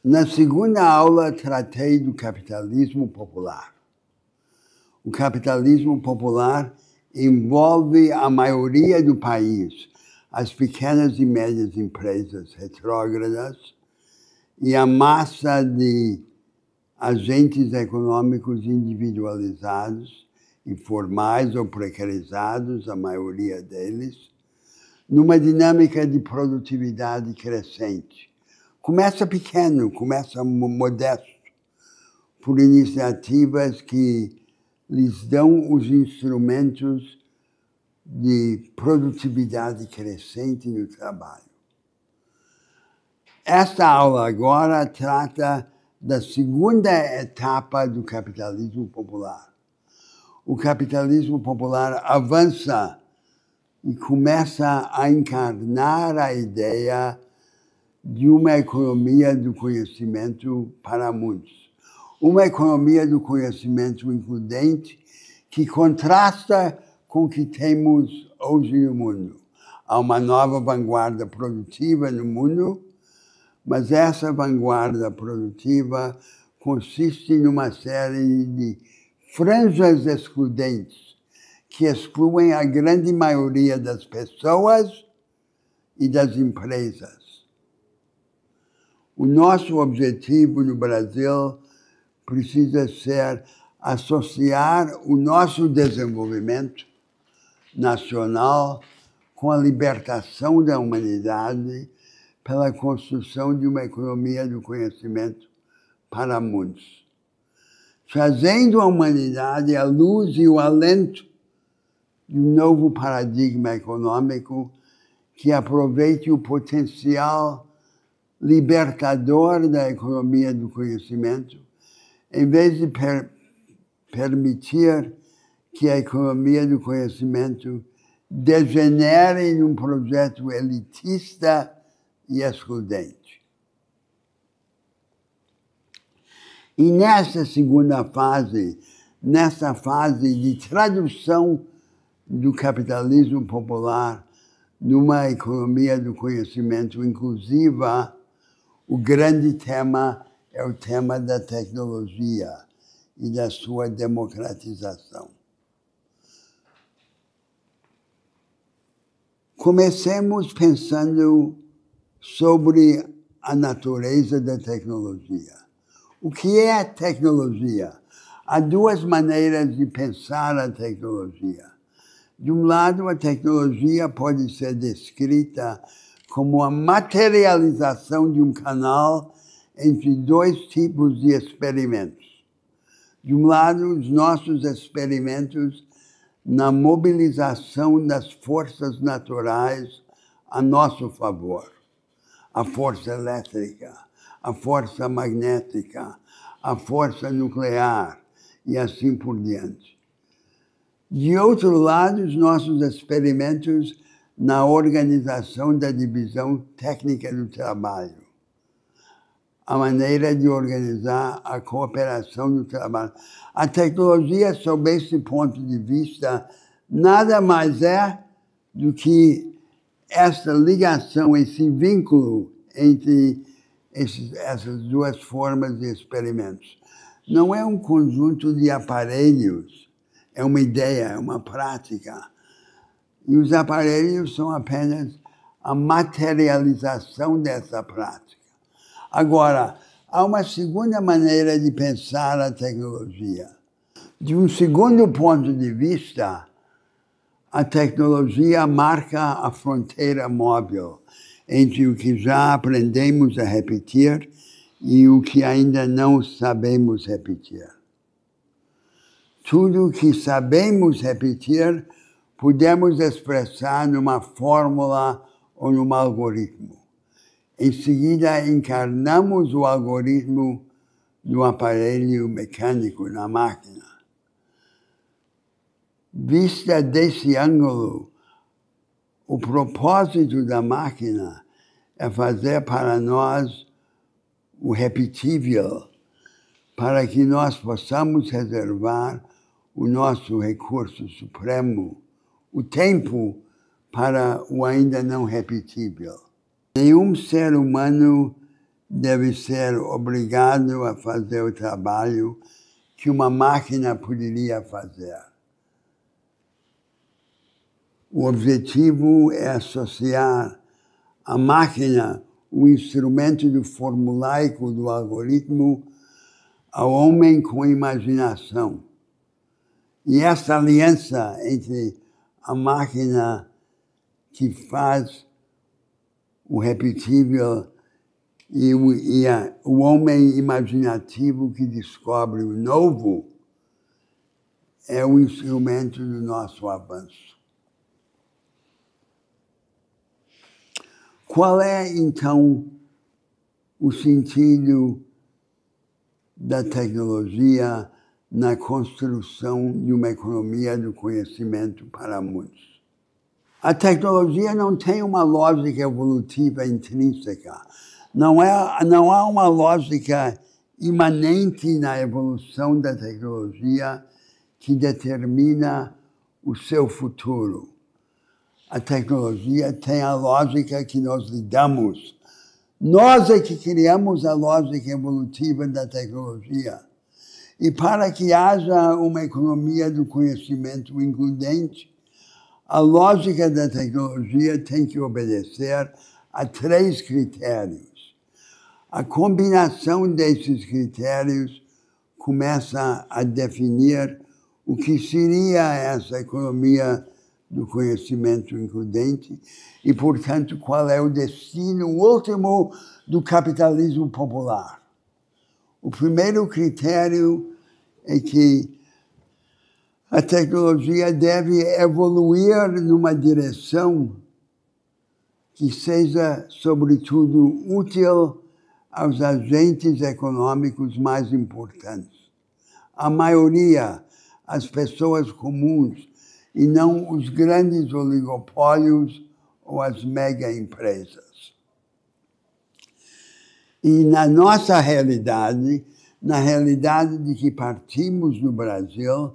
Na segunda aula, tratei do capitalismo popular. O capitalismo popular envolve a maioria do país, as pequenas e médias empresas retrógradas e a massa de agentes econômicos individualizados, informais ou precarizados, a maioria deles, numa dinâmica de produtividade crescente. Começa pequeno, começa modesto, por iniciativas que lhes dão os instrumentos de produtividade crescente no trabalho. Esta aula agora trata da segunda etapa do capitalismo popular. O capitalismo popular avança e começa a encarnar a ideia de uma economia do conhecimento para muitos. Uma economia do conhecimento includente que contrasta com o que temos hoje no mundo. Há uma nova vanguarda produtiva no mundo, mas essa vanguarda produtiva consiste numa série de franjas excludentes que excluem a grande maioria das pessoas e das empresas. O nosso objetivo no Brasil precisa ser associar o nosso desenvolvimento nacional com a libertação da humanidade pela construção de uma economia do conhecimento para muitos, trazendo à humanidade a luz e o alento de um novo paradigma econômico que aproveite o potencial libertador da economia do conhecimento, em vez de permitir que a economia do conhecimento degenere num projeto elitista e excludente. E nessa segunda fase, nessa fase de tradução do capitalismo popular numa economia do conhecimento inclusiva, o grande tema é o tema da tecnologia e da sua democratização. Comecemos pensando sobre a natureza da tecnologia. O que é a tecnologia? Há duas maneiras de pensar a tecnologia. De um lado, a tecnologia pode ser descrita como a materialização de um canal entre dois tipos de experimentos. De um lado, os nossos experimentos na mobilização das forças naturais a nosso favor. A força elétrica, a força magnética, a força nuclear e assim por diante. De outro lado, os nossos experimentos na organização da divisão técnica do trabalho, a maneira de organizar a cooperação do trabalho. A tecnologia, sob esse ponto de vista, nada mais é do que essa ligação, esse vínculo entre essas duas formas de experimentos. Não é um conjunto de aparelhos, é uma ideia, é uma prática. E os aparelhos são apenas a materialização dessa prática. Agora, há uma segunda maneira de pensar a tecnologia. De um segundo ponto de vista, a tecnologia marca a fronteira móvel entre o que já aprendemos a repetir e o que ainda não sabemos repetir. Tudo o que sabemos repetir podemos expressar numa fórmula ou num algoritmo. Em seguida, encarnamos o algoritmo no aparelho mecânico, na máquina. Vista desse ângulo, o propósito da máquina é fazer para nós o repetível, para que nós possamos reservar o nosso recurso supremo, o tempo, para o ainda não repetível. Nenhum ser humano deve ser obrigado a fazer o trabalho que uma máquina poderia fazer. O objetivo é associar a máquina, o instrumento do formulaico do algoritmo, ao homem com imaginação. E essa aliança entre a máquina que faz o repetível e o homem imaginativo que descobre o novo é o instrumento do nosso avanço. Qual é, então, o sentido da tecnologia na construção de uma economia do conhecimento para muitos? A tecnologia não tem uma lógica evolutiva intrínseca. Não há uma lógica imanente na evolução da tecnologia que determina o seu futuro. A tecnologia tem a lógica que nós lidamos. Nós é que criamos a lógica evolutiva da tecnologia. E para que haja uma economia do conhecimento includente, a lógica da tecnologia tem que obedecer a 3 critérios. A combinação desses critérios começa a definir o que seria essa economia do conhecimento includente e, portanto, qual é o destino último do capitalismo popular. O primeiro critério é que a tecnologia deve evoluir numa direção que seja, sobretudo, útil aos agentes econômicos mais importantes. A maioria, as pessoas comuns, e não os grandes oligopólios ou as mega empresas. E na nossa realidade, na realidade de que partimos no Brasil,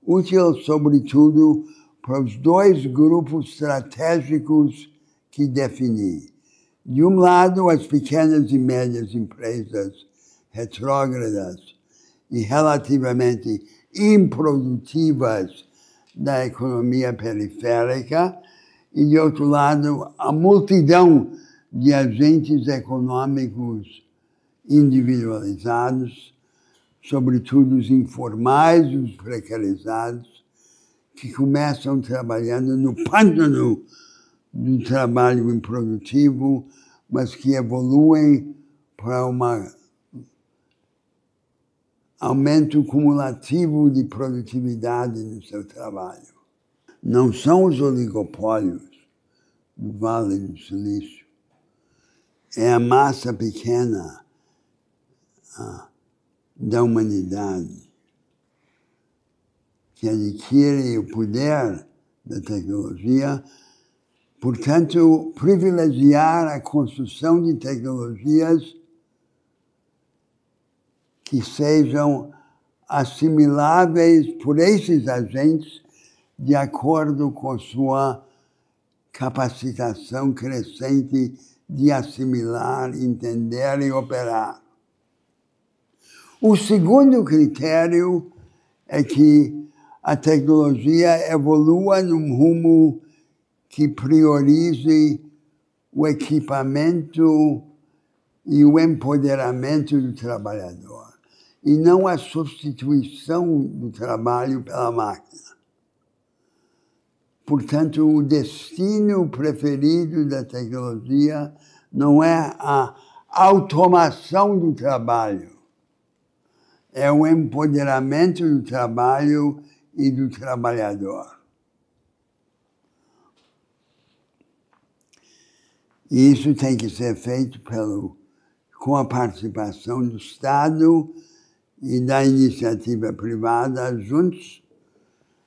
útil sobretudo para os 2 grupos estratégicos que defini. De um lado, as pequenas e médias empresas retrógradas e relativamente improdutivas da economia periférica, e, de outro lado, a multidão de agentes econômicos individualizados, sobretudo os informais, os precarizados, que começam trabalhando no pântano do trabalho improdutivo, mas que evoluem para um aumento cumulativo de produtividade no seu trabalho. Não são os oligopólios do Vale do Silício, é a massa pequena da humanidade que adquire o poder da tecnologia, portanto, privilegiar a construção de tecnologias que sejam assimiláveis por esses agentes de acordo com sua capacitação crescente de assimilar, entender e operar. O segundo critério é que a tecnologia evolua num rumo que priorize o equipamento e o empoderamento do trabalhador, e não a substituição do trabalho pela máquina. Portanto, o destino preferido da tecnologia não é a automação do trabalho, é o empoderamento do trabalho e do trabalhador. E isso tem que ser feito com a participação do Estado e da iniciativa privada juntos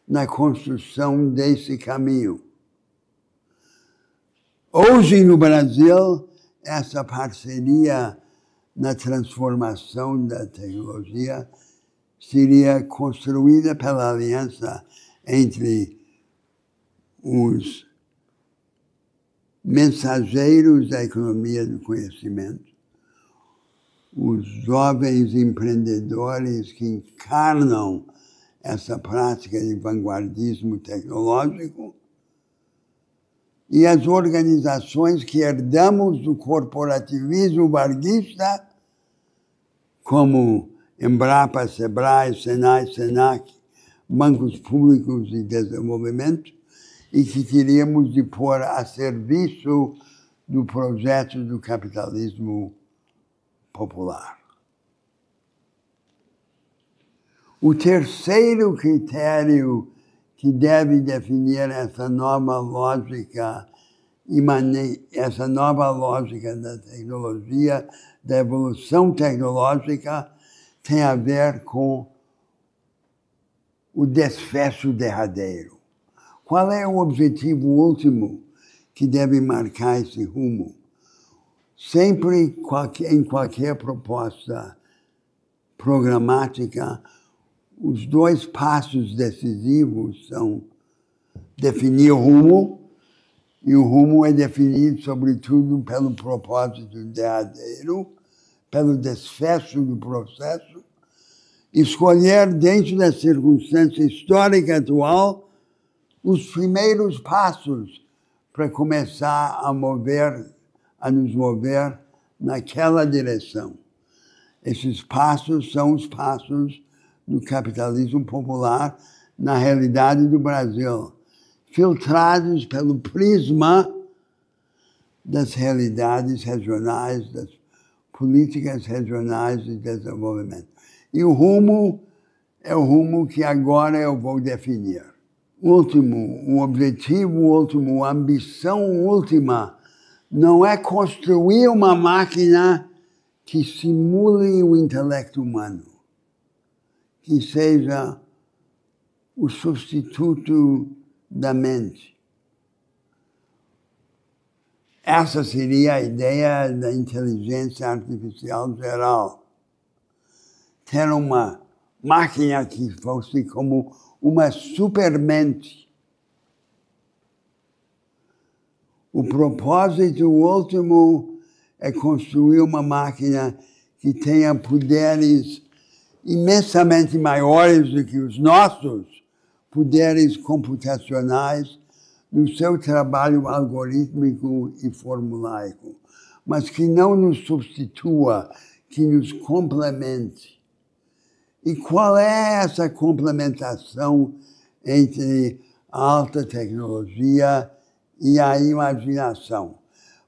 na construção desse caminho. Hoje, no Brasil, essa parceria na transformação da tecnologia seria construída pela aliança entre os mensageiros da economia do conhecimento, os jovens empreendedores que encarnam essa prática de vanguardismo tecnológico e as organizações que herdamos do corporativismo varguista, como Embrapa, Sebrae, Senai, Senac, bancos públicos de desenvolvimento, e que teríamos de pôr a serviço do projeto do capitalismo popular. O terceiro critério que deve definir essa nova lógica da tecnologia, da evolução tecnológica, tem a ver com o desfecho derradeiro. Qual é o objetivo último que deve marcar esse rumo? Sempre, em qualquer proposta programática, os dois passos decisivos são definir o rumo, e o rumo é definido, sobretudo, pelo propósito derradeiro, pelo desfecho do processo, escolher, dentro da circunstância histórica atual, os primeiros passos para começar a nos mover naquela direção. Esses passos são os passos do capitalismo popular na realidade do Brasil, filtrados pelo prisma das realidades regionais, das políticas regionais de desenvolvimento. E o rumo é o rumo que agora eu vou definir. O objetivo último, a ambição última, não é construir uma máquina que simule o intelecto humano, que seja o substituto da mente. Essa seria a ideia da inteligência artificial geral. Ter uma máquina que fosse como uma supermente. O propósito último é construir uma máquina que tenha poderes imensamente maiores do que os nossos poderes computacionais no seu trabalho algorítmico e formulaico, mas que não nos substitua, que nos complemente. E qual é essa complementação entre a alta tecnologia e a imaginação?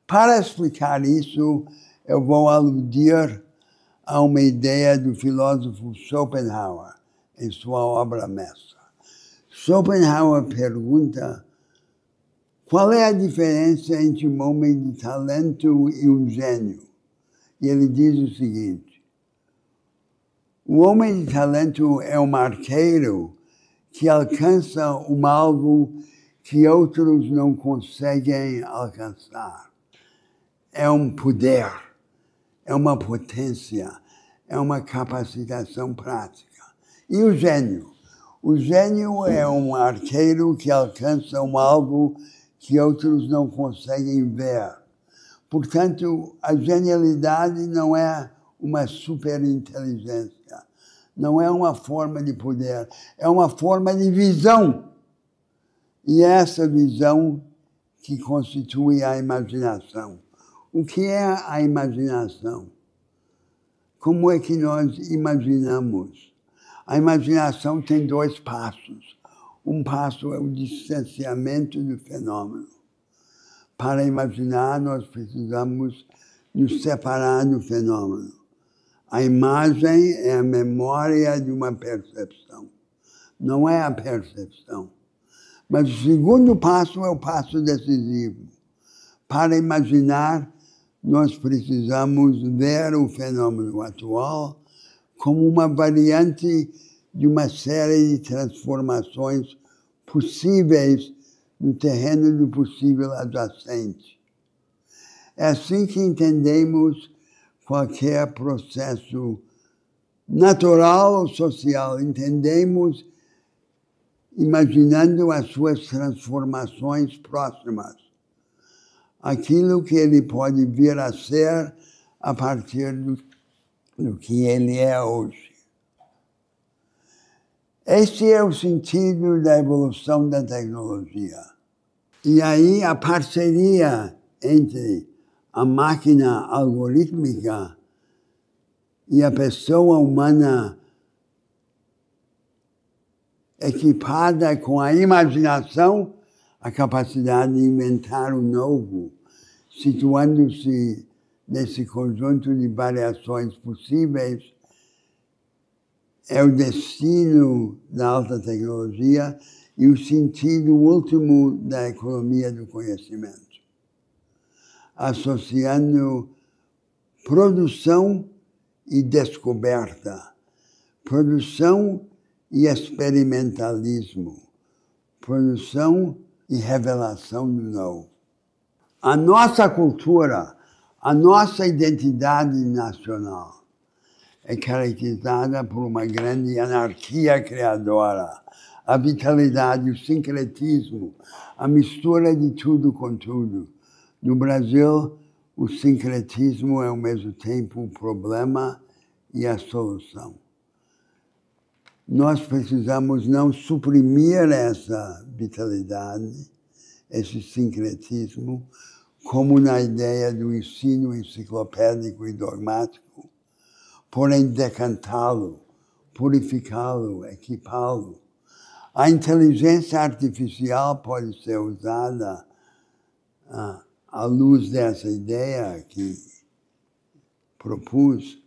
Para explicar isso, eu vou aludir a uma ideia do filósofo Schopenhauer, em sua obra mestra. Schopenhauer pergunta qual é a diferença entre um homem de talento e um gênio. E ele diz o seguinte: o homem de talento é um arqueiro que alcança um alvo que outros não conseguem alcançar. É um poder, é uma potência, é uma capacitação prática. E o gênio? O gênio é um arqueiro que alcança um alvo que outros não conseguem ver. Portanto, a genialidade não é uma superinteligência, não é uma forma de poder, é uma forma de visão. E é essa visão que constitui a imaginação. O que é a imaginação? Como é que nós imaginamos? A imaginação tem dois passos. Um passo é o distanciamento do fenômeno. Para imaginar, nós precisamos nos separar do fenômeno. A imagem é a memória de uma percepção, não é a percepção. Mas o segundo passo é o passo decisivo. Para imaginar, nós precisamos ver o fenômeno atual como uma variante de uma série de transformações possíveis no terreno do possível adjacente. É assim que entendemos qualquer processo natural ou social. Entendemos imaginando as suas transformações próximas. Aquilo que ele pode vir a ser a partir do que ele é hoje. Esse é o sentido da evolução da tecnologia. E aí a parceria entre a máquina algorítmica e a pessoa humana equipada com a imaginação, a capacidade de inventar o novo, situando-se nesse conjunto de variações possíveis, é o destino da alta tecnologia e o sentido último da economia do conhecimento, associando produção e descoberta, produção e experimentalismo, produção e revelação do novo. A nossa cultura, a nossa identidade nacional é caracterizada por uma grande anarquia criadora, a vitalidade, o sincretismo, a mistura de tudo com tudo. No Brasil, o sincretismo é ao mesmo tempo o problema e a solução. Nós precisamos não suprimir essa vitalidade, esse sincretismo, como na ideia do ensino enciclopédico e dogmático, porém decantá-lo, purificá-lo, equipá-lo. A inteligência artificial pode ser usada à luz dessa ideia que propus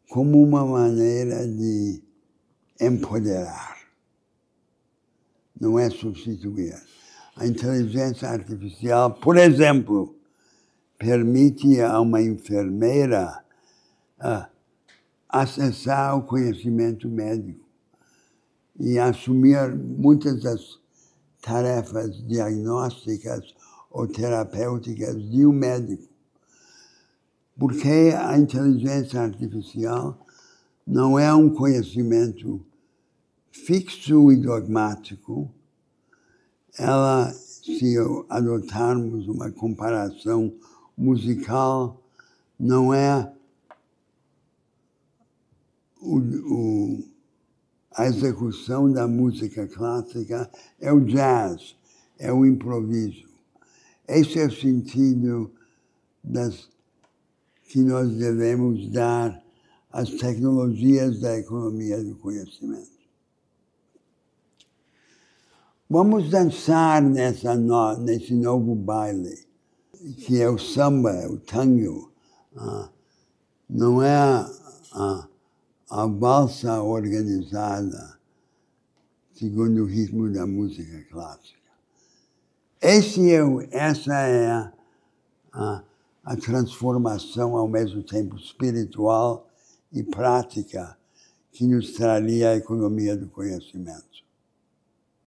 como uma maneira de empoderar, não é substituir. A inteligência artificial, por exemplo, permite a uma enfermeira acessar o conhecimento médico e assumir muitas das tarefas diagnósticas ou terapêuticas de um médico. Porque a inteligência artificial não é um conhecimento fixo e dogmático. Ela, se adotarmos uma comparação musical, não é a execução da música clássica, é o jazz, é o improviso. Esse é o sentido que nós devemos dar às tecnologias da economia do conhecimento. Vamos dançar nesse novo baile, que é o samba, o tango. Não é a valsa organizada segundo o ritmo da música clássica. Essa é a transformação ao mesmo tempo espiritual e prática que nos traria a economia do conhecimento.